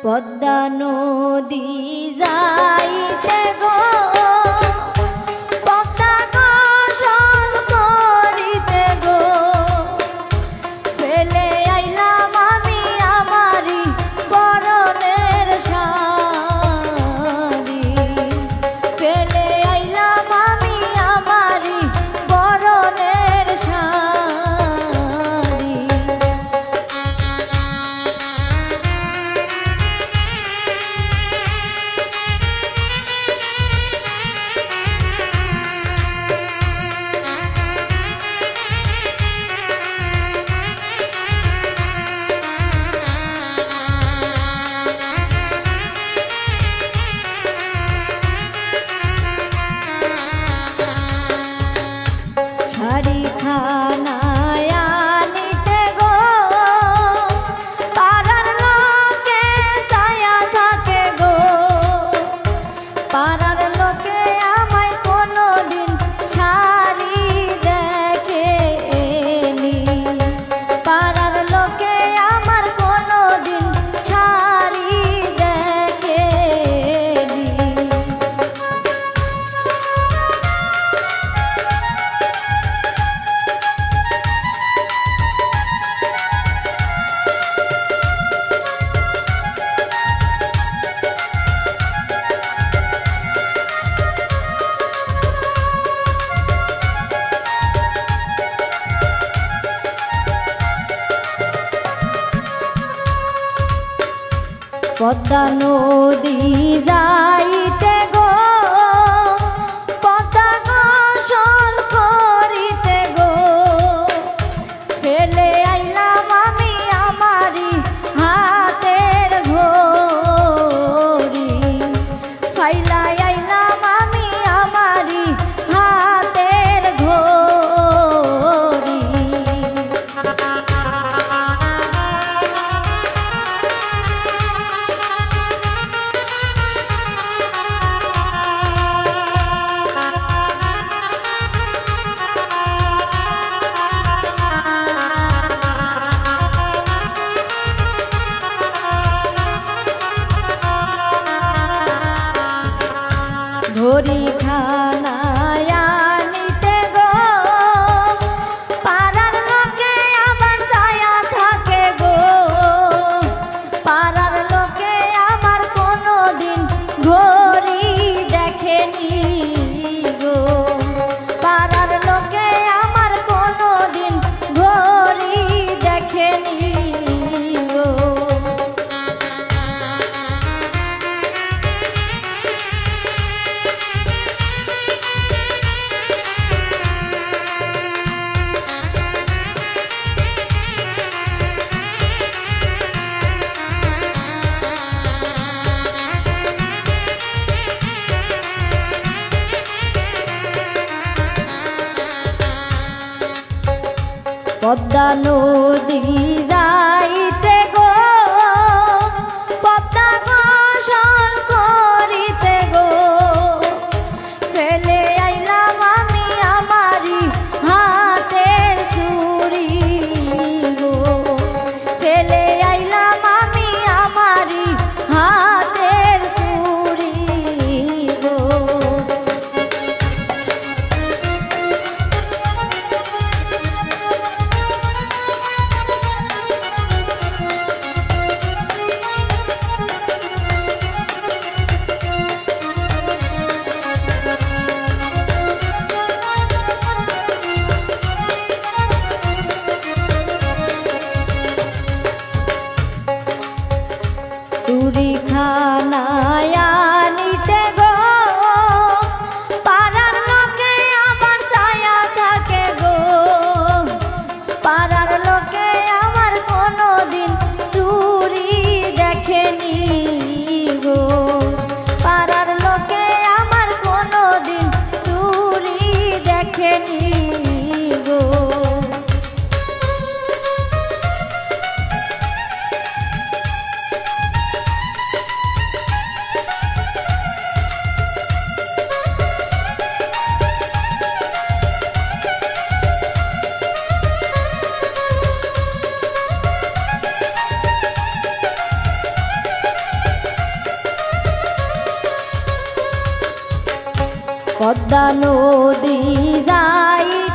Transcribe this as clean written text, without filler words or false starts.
পদ্মা নদী যাইতে গো পদ্মা গোসল করিতে গো ফেলে আইলাম আমি আমারি পরনের শাড়ি ফেলে আইলাম আমি আমারি পরনের শাড়ি পদ্মা নদী যাইতে গো পদ্মা গোসল করিতে গো ফেলে আইলাম আমি আমারি হাতের ঘড়ি ফাইলা আইলাম আমি আমারি হাতের ঘড়ি ঘড়ি খানায় আনিতে গো পাড়ার লোকে আমার ছায়া থাকে গো পাড়ার লোকে আমার কোনোদিন ঘড়ি দেখেনি গো পাড়ার লোকে আমার কোনোদিন ঘড়ি দেখেনি গো পদ্মা নদী যাইতে গো পদ্মা গোসল করিতে গো ফেলে আইলাম আমি আমারি হাতের চুড়ি গো ফেলে আইলাম আমি আমারি হাতের চুড়ি গো চুরি খানায় আনিতে গো পাড়ার লোকে আমার ছায়া থাকে গো পাড়ার লোকে আমার কোনোদিন চুরি দেখেনি গো পাড়ার লোকে আমার কোনোদিন চুরি দেখেনি গো পদ্মা নদী যাই